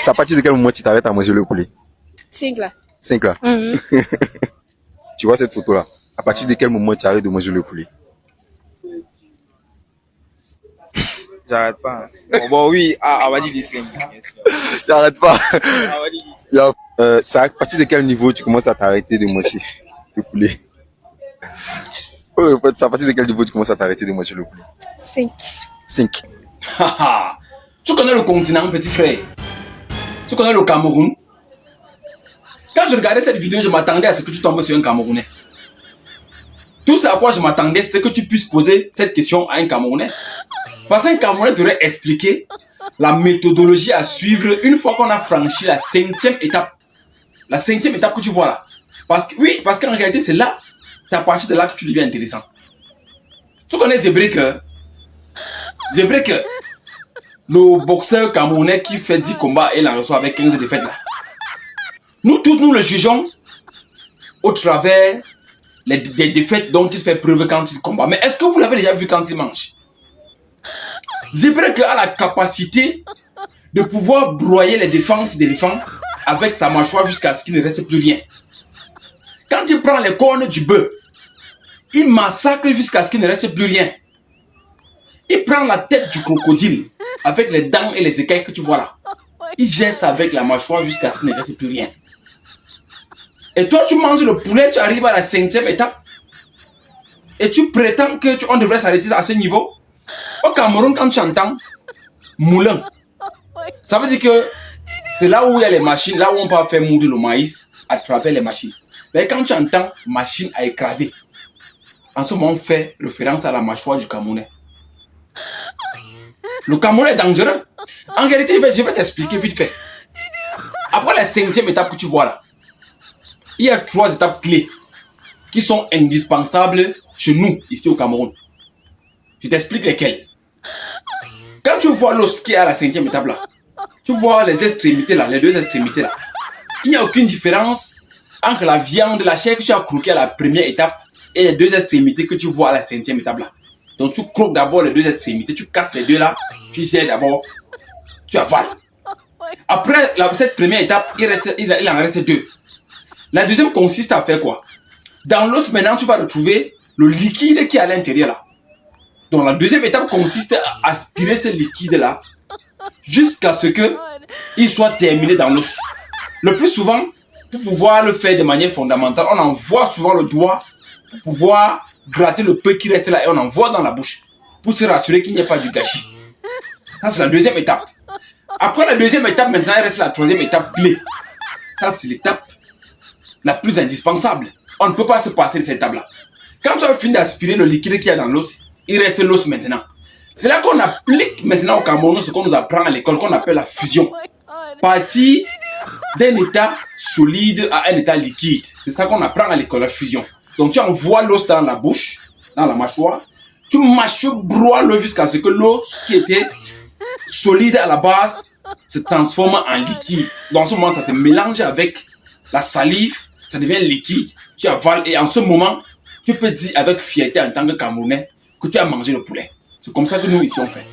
C'est à partir de quel moment tu t'arrêtes à manger le poulet? 5 là. 5 là. Tu vois cette photo-là? À partir de quel moment tu arrêtes de manger le poulet? J'arrête pas. Bon, oui, on va dire les 5. Tu n'arrêtes pas. On va dire les 5. C'est à partir de quel niveau tu commences à t'arrêter de manger le poulet? C'est à partir de quel niveau tu commences à t'arrêter de manger le poulet? 5. 5. Tu connais le continent, petit frère? Tu connais le Cameroun? Quand je regardais cette vidéo, je m'attendais à ce que tu tombes sur un Camerounais. Tout ce à quoi je m'attendais, c'était que tu puisses poser cette question à un Camerounais. Parce qu'un Camerounais t'aurait expliqué la méthodologie à suivre une fois qu'on a franchi la 5e étape. La 5e étape que tu vois là. Parce qu'en réalité, c'est à partir de là que tu deviens intéressant. Tu connais Zebreaker? Zebreaker, le boxeur camerounais qui fait 10 combats et il en reçoit avec 15 défaites là. Nous tous, nous le jugeons au travers des défaites dont il fait preuve quand il combat. Mais est-ce que vous l'avez déjà vu quand il mange? Zebreaker a la capacité de pouvoir broyer les défenses d'éléphants avec sa mâchoire jusqu'à ce qu'il ne reste plus rien. Quand il prend les cornes du bœuf, il massacre jusqu'à ce qu'il ne reste plus rien. Il prend la tête du crocodile avec les dents et les écailles que tu vois là. Il geste avec la mâchoire jusqu'à ce qu'il ne reste plus rien. Et toi, tu manges le poulet, tu arrives à la 5e étape. Et tu prétends qu'on devrait s'arrêter à ce niveau. Au Cameroun, quand tu entends moulin, ça veut dire que c'est là où il y a les machines, là où on peut faire moudre le maïs à travers les machines. Mais quand tu entends machine à écraser, en ce moment, on fait référence à la mâchoire du Camerounais. Le Cameroun est dangereux. En réalité, je vais t'expliquer vite fait. Après la 5e étape que tu vois là, il y a 3 étapes clés qui sont indispensables chez nous, ici au Cameroun. Je t'explique lesquelles. Quand tu vois l'os qui est à la 5e étape là, tu vois les extrémités là, les 2 extrémités là. Il n'y a aucune différence entre la viande, la chair que tu as croquée à la 1re étape et les 2 extrémités que tu vois à la 5e étape là. Donc tu croques d'abord les 2 extrémités, tu casses les 2 là, tu jettes d'abord, tu avales. Après cette 1re étape, il en reste 2. La 2e consiste à faire quoi? Dans l'os maintenant, tu vas retrouver le liquide qui est à l'intérieur là. Donc la 2e étape consiste à aspirer ce liquide là jusqu'à ce qu'il soit terminé dans l'os. Le plus souvent, pour pouvoir le faire de manière fondamentale, on envoie souvent le doigt pour pouvoir gratter le peu qui reste là et on envoie dans la bouche pour se rassurer qu'il n'y ait pas du gâchis. Ça, c'est la 2e étape. Après la 2e étape, maintenant, il reste la 3e étape clé. Ça, c'est l'étape la plus indispensable. On ne peut pas se passer de cette étape-là. Quand tu as fini d'aspirer le liquide qu'il y a dans l'os, il reste l'os maintenant. C'est là qu'on applique maintenant au Cameroun ce qu'on nous apprend à l'école, qu'on appelle la fusion. Partir d'un état solide à un état liquide. C'est ça qu'on apprend à l'école, la fusion. Donc tu envoies l'os dans la bouche, dans la mâchoire, tu mâches, tu broies l'os jusqu'à ce que l'os qui était solide à la base se transforme en liquide. Dans ce moment, ça se mélange avec la salive, ça devient liquide, tu avales et en ce moment, tu peux dire avec fierté en tant que Camerounais que tu as mangé le poulet. C'est comme ça que nous ici on fait.